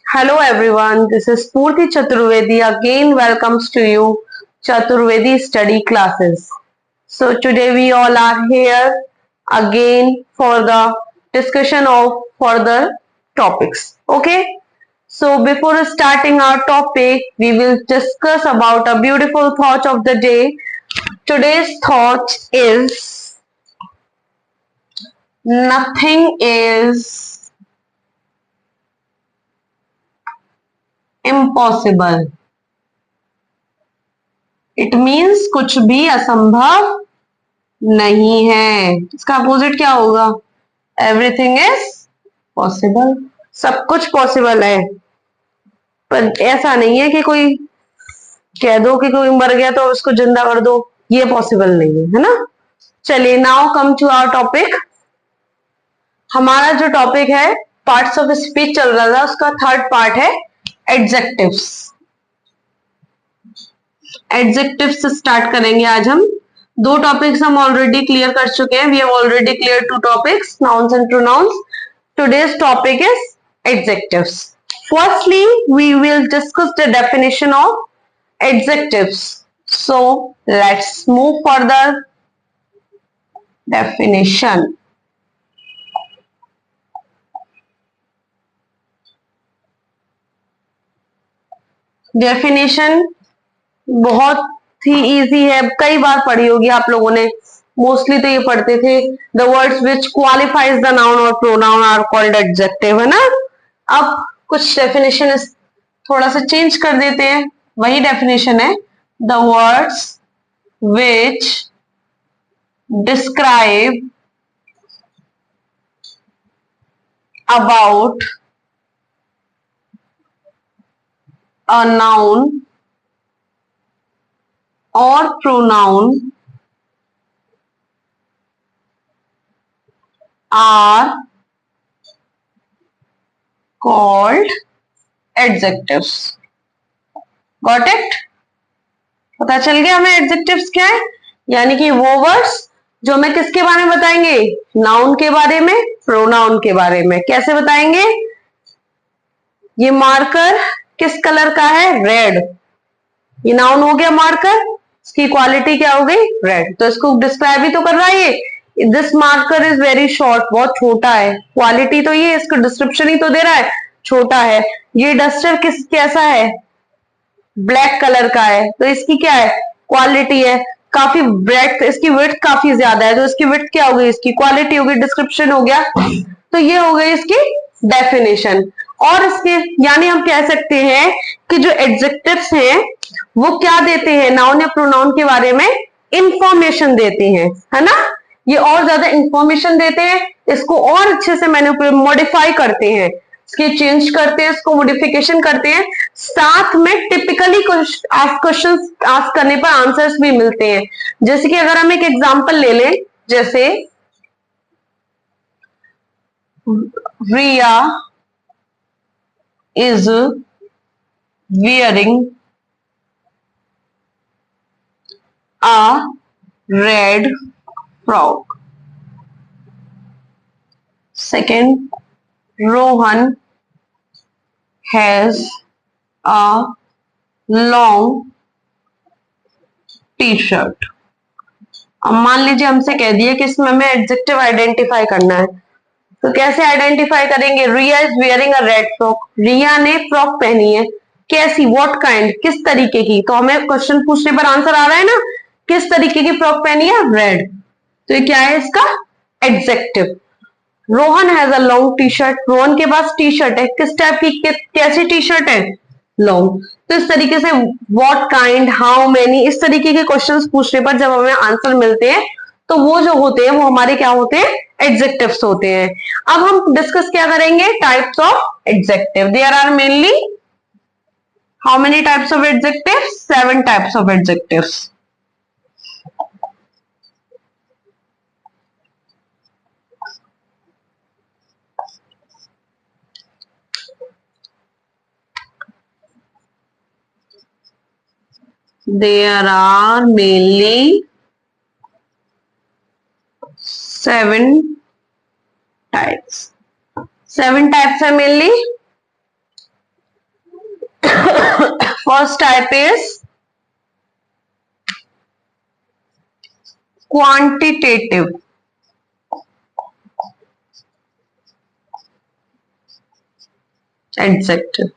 Hello everyone, this is Purti Chaturvedi again welcomes to you Chaturvedi study classes. So today we all are here again for the discussion of further topics. Okay? So before starting our topic, we will discuss about a beautiful thought of the day. Today's thought is nothing is impossible. It means कुछ भी असंभव नहीं है। इसका opposite क्या होगा? Everything is possible. सब कुछ पॉसिबल है, पर ऐसा नहीं है कि कोई कह दो कि कोई मर गया तो उसको जिंदा कर दो, ये पॉसिबल नहीं है ना। चलिए, now come to our topic. हमारा जो टॉपिक है, पार्ट्स ऑफ स्पीच चल रहा था, उसका थर्ड पार्ट है एडजेक्टिव्स। एडजेक्टिव्स से स्टार्ट करेंगे आज हम। दो टॉपिक्स हम ऑलरेडी क्लियर कर चुके हैं। We have already clear two topics, nouns and pronouns. Today's topic is adjectives. Firstly, we will discuss the definition of adjectives. So, let's move further. Definition. Definition बहुत ही easy है, कई बार पढ़ी होगी आप लोगों ने। मोस्टली तो ये पढ़ते थे, the words which qualifies the noun और प्रोनाउन आर कॉल्ड एडजेक्टिव, है ना। अब कुछ डेफिनेशन थोड़ा सा चेंज कर देते हैं। वही डेफिनेशन है, the words which describe about a noun or pronoun are called adjectives. Got it? पता चल गया हमें एडजेक्टिव्स क्या है? यानी कि वो वर्ड्स जो हमें किसके बारे में बताएंगे? नाउन के बारे में, प्रोनाउन के बारे में। कैसे बताएंगे? ये मार्कर किस कलर का है? रेड। ये नाउन हो गया मार्कर, इसकी क्वालिटी क्या हो गई? रेड। तो इसको डिस्क्राइब ही तो कर रहा है ये। This marker is very short, बहुत छोटा है। क्वालिटी तो ये, इसको डिस्क्रिप्शन ही तो दे रहा है, छोटा है। ये डस्टर कैसा है? ब्लैक कलर का है, तो इसकी क्या है? क्वालिटी है। काफी ब्रेड, इसकी विड्थ काफी ज्यादा है, तो इसकी विड्थ क्या हो गई? इसकी क्वालिटी हो गई, डिस्क्रिप्शन हो गया। तो ये हो गई इसकी डेफिनेशन। और इसके यानी हम कह सकते हैं कि जो एडजेक्टिव्स हैं वो क्या देते हैं? नाउन या प्रोनाउन के बारे में इंफॉर्मेशन देते हैं, है ना। ये और ज्यादा इंफॉर्मेशन देते हैं, इसको और अच्छे से मॉडिफाई करते हैं, इसके चेंज करते हैं, इसको मॉडिफिकेशन करते हैं। साथ में टिपिकली क्वेश्चन आस्क करने पर आंसर्स भी मिलते हैं। जैसे कि अगर हम एक एग्जांपल ले लें, जैसे रिया is wearing a red frock. Second, Rohan has a long t-shirt. अब मान लीजिए हमसे कह दिया कि इसमें हमें एडजेक्टिव आइडेंटिफाई करना है, तो कैसे आइडेंटिफाई करेंगे? Riya is wearing a red frock. Riya ने फ्रॉक पहनी है, कैसी? व्हाट काइंड, किस तरीके की। तो हमें क्वेश्चन पूछने पर आंसर आ रहा है ना, किस तरीके की फ्रॉक पहनी है? रेड। तो ये क्या है? इसका adjective. Rohan has a long T shirt. Rohan के पास टी शर्ट है, किस टाइप की, कैसी टी शर्ट है? लॉन्ग। तो इस तरीके से व्हाट काइंड, हाउ मेनी, इस तरीके के क्वेश्चंस पूछने पर जब हमें आंसर मिलते हैं तो वो जो होते हैं वो हमारे क्या होते हैं? एडजेक्टिव्स होते हैं। अब हम डिस्कस क्या करेंगे? Types of adjective. There are mainly how many types of adjectives? 7 types of adjectives. There are mainly 7 types. 7 types है mainly. First type is quantitative. Adjective.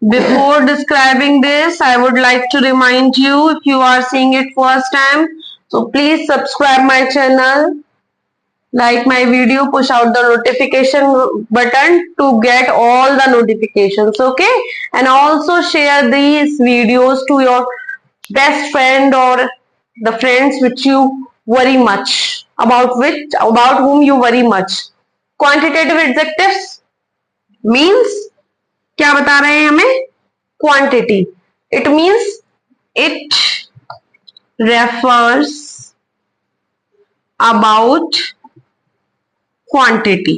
Before describing this, I would like to remind you, if you are seeing it first time, so please subscribe my channel, like my video, push out the notification button to get all the notifications, okay? And also share these videos to your best friend or the friends which you worry much, about whom you worry much. Quantitative adjectives means क्या बता रहे हैं हमें? Quantity. It means it refers about quantity.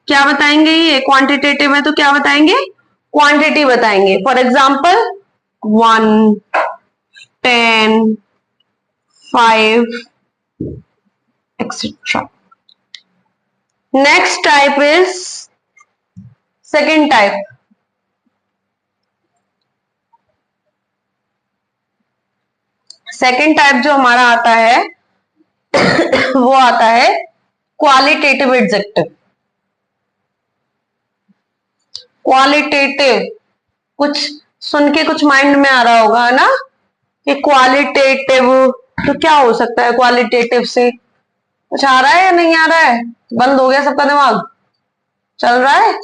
क्या बताएंगे? ये quantitative है तो क्या बताएंगे? क्वांटिटी बताएंगे. For example 1, 10, 5 etc. Next type is second type. Second type जो हमारा आता है वो आता है क्वालिटेटिव एडजेक्टिव. क्वालिटेटिव कुछ सुन के कुछ माइंड में आ रहा होगा ना कि क्वालिटेटिव तो क्या हो सकता है? क्वालिटेटिव से कुछ आ रहा है या नहीं आ रहा है? बंद हो गया सबका दिमाग? चल रहा है?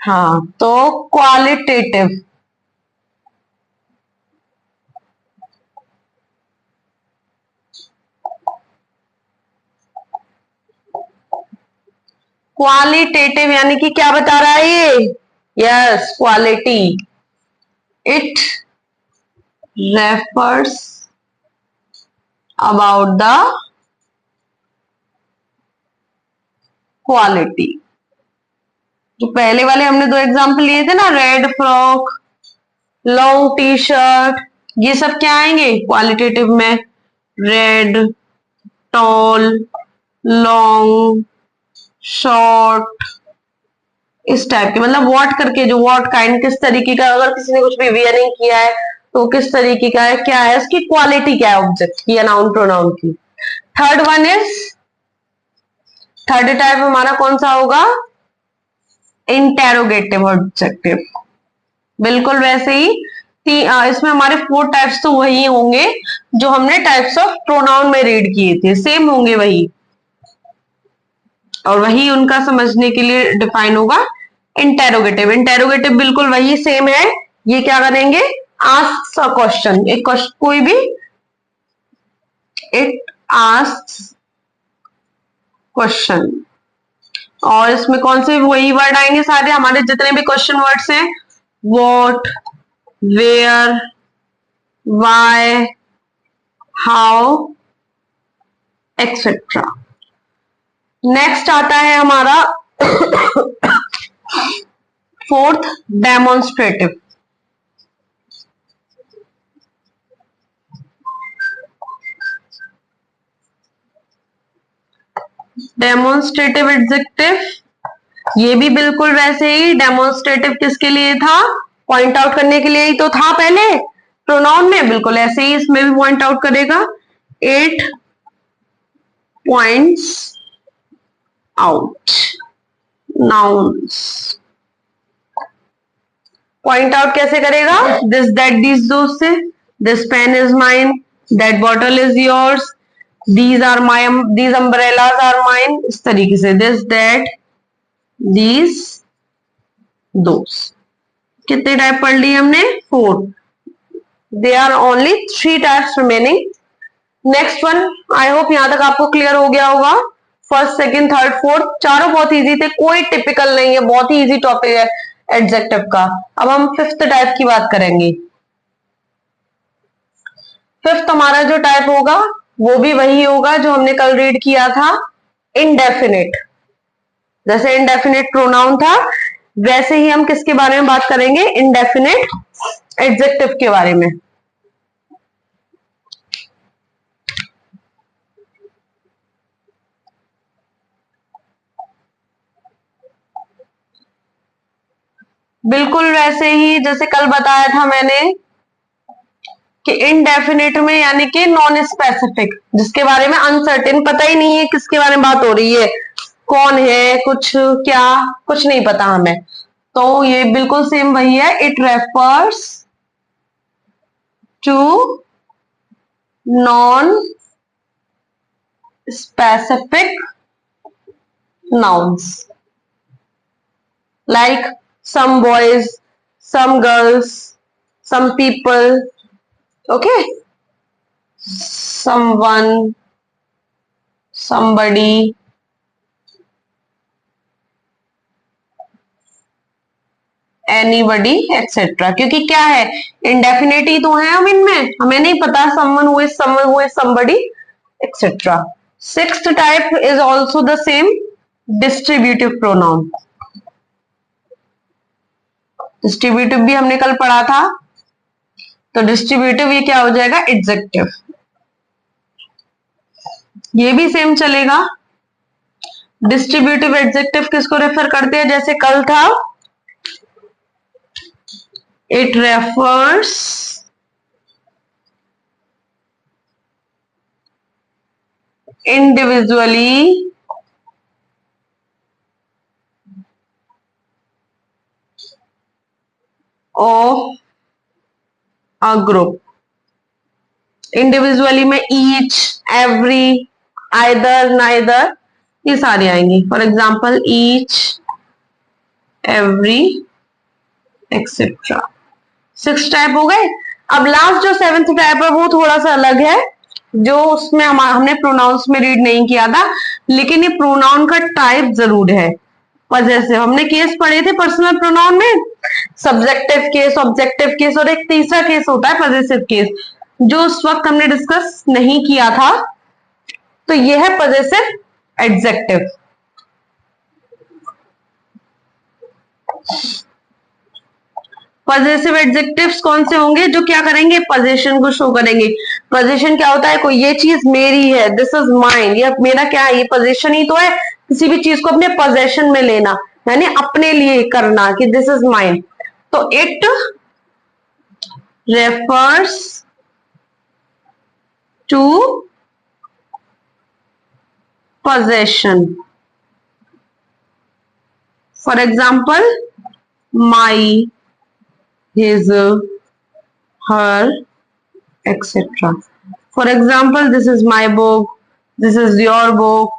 हाँ, तो क्वालिटेटिव क्वालिटेटिव यानी कि क्या बता रहा है ये? Yes, quality. It refers about the quality. जो पहले वाले हमने 2 एग्जाम्पल लिए थे ना, red frock, long T shirt, ये सब क्या आएंगे क्वालिटेटिव में? रेड, टॉल, लॉन्ग, शॉर्ट, इस टाइप के. मतलब व्हाट करके, जो व्हाट काइंड, किस तरीके का, अगर किसी ने कुछ भी वियरिंग किया है तो किस तरीके का है, क्या है, उसकी क्वालिटी क्या है ऑब्जेक्ट की या नाउन प्रोनाउन की. Third one is, third type हमारा कौन सा होगा? Interrogative objective. बिल्कुल वैसे ही इसमें हमारे 4 टाइप्स तो वही होंगे जो हमने टाइप्स ऑफ प्रोनाउन में रीड किए थे, सेम होंगे वही, और वही उनका समझने के लिए डिफाइन होगा इंटेरोगेटिव. इंटेरोगेटिव बिल्कुल वही सेम है. ये क्या करेंगे? Asks a question. एक कोई भी, इट आस्क्स क्वेश्चन. और इसमें कौन से वही वर्ड आएंगे? सारे हमारे जितने भी क्वेश्चन वर्ड्स हैं, what, where, why, how etcetera. Next आता है हमारा फोर्थ, डेमोन्स्ट्रेटिव. डेमोन्स्ट्रेटिव एडजेक्टिव ये भी बिल्कुल वैसे ही. डेमोन्स्ट्रेटिव किसके लिए था? पॉइंट आउट करने के लिए ही तो था पहले प्रोनाउन में. बिल्कुल ऐसे ही इसमें भी पॉइंट आउट करेगा. 8 points out nouns. Point out कैसे करेगा? दिस, दैट, दीज, दोस से. This pen is mine, that bottle is yours, these are my, these umbrellas are mine, इस तरीके से. this, that, these, those. कितने टाइप पढ़ लिए हमने? 4. there are only 3 types remaining. Next one, I hope यहां तक आपको क्लियर हो गया होगा. फर्स्ट, सेकंड, थर्ड, फोर्थ चारों बहुत इजी थे, कोई टिपिकल नहीं है, बहुत ही इजी टॉपिक है एडजेक्टिव का. अब हम फिफ्थ टाइप की बात करेंगे. फिफ्थ हमारा जो टाइप होगा वो भी वही होगा जो हमने कल रीड किया था, इनडेफिनिट. जैसे इनडेफिनिट प्रोनाउन था वैसे ही हम किसके बारे में बात करेंगे? इनडेफिनिट एडजेक्टिव के बारे में. बिल्कुल वैसे ही जैसे कल बताया था मैंने कि इनडेफिनिट में यानी कि नॉन स्पेसिफिक, जिसके बारे में अनसर्टेन, पता ही नहीं है किसके बारे में बात हो रही है, कौन है, कुछ क्या, कुछ नहीं पता हमें, तो ये बिल्कुल सेम वही है, it refers to non specific nouns like some boys, some girls, some people, okay, someone, somebody, anybody, etc. क्योंकि क्या है, इंडेफिनिट ही तो है हम इनमें, हमें नहीं पता someone who is someone who is somebody, etc. Sixth type is also the same, distributive pronoun. Distributive भी हमने कल पढ़ा था, तो डिस्ट्रीब्यूटिव ये क्या हो जाएगा, एडजेक्टिव, ये भी सेम चलेगा। डिस्ट्रीब्यूटिव एडजेक्टिव किसको रेफर करते हैं, जैसे कल था, it refers individually of a group. Individually में ईच, एवरी, आइदर, नाइदर, ये सारी आएंगी। For example each, every, etcetera. 6 type हो गए। अब लास्ट जो 7th टाइप है वो थोड़ा सा अलग है, जो उसमें हमने प्रोनाउंस में रीड नहीं किया था, लेकिन ये प्रोनाउन का टाइप जरूर है। पजेसिव हमने केस पढ़े थे पर्सनल प्रोनाउन में, सब्जेक्टिव केस, ऑब्जेक्टिव केस, और एक तीसरा केस होता है पजेसिव केस, जो उस वक्त हमने डिस्कस नहीं किया था। तो यह है पजेसिव एडजेक्टिव। पजेसिव एडजेक्टिव्स कौन से होंगे, जो क्या करेंगे, पोजीशन को शो करेंगे। पोजीशन क्या होता है, कोई ये चीज मेरी है, दिस इज माइन, ये मेरा क्या है, ये पोजीशन ही तो है, किसी भी चीज को अपने पोजेशन में लेना, यानी अपने लिए करना कि दिस इज माइन। तो it refers to possession. For example, my, his, her, etc. For example, this is my book, this is your book,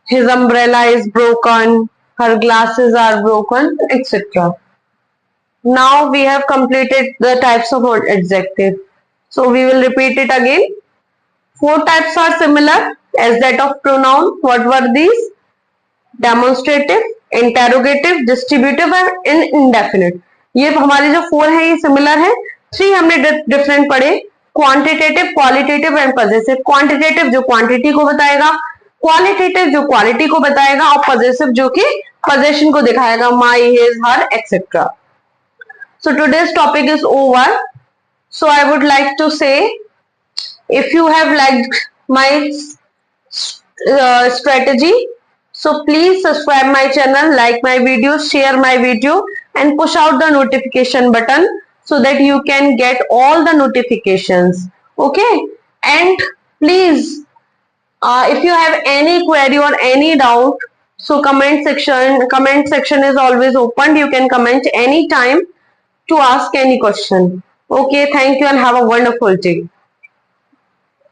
his umbrella is broken, her glasses are broken, etc. Now we have completed the types of adjective. So we will repeat it again. 4 types are similar as that of pronoun. What were these? Demonstrative, interrogative, distributive और indefinite. ये हमारे जो 4 है ये similar है। 3 हमने different पढ़े, quantitative, qualitative and possessive. Quantitative जो क्वांटिटी को बताएगा, क्वालिटेटिव जो क्वालिटी को बताएगा, और पजेसिव जो कि पोजीशन को दिखाएगा, माई, his, her, etcetera. So today's topic is over. So I would like to say, if you have liked my strategy, so please subscribe my channel, like my video, share my video, and push out the notification button so that you can get all the notifications. Okay, and please, if you have any query or any doubt, so comment section is always open. You can comment anytime to ask any question. Okay, thank you and have a wonderful day.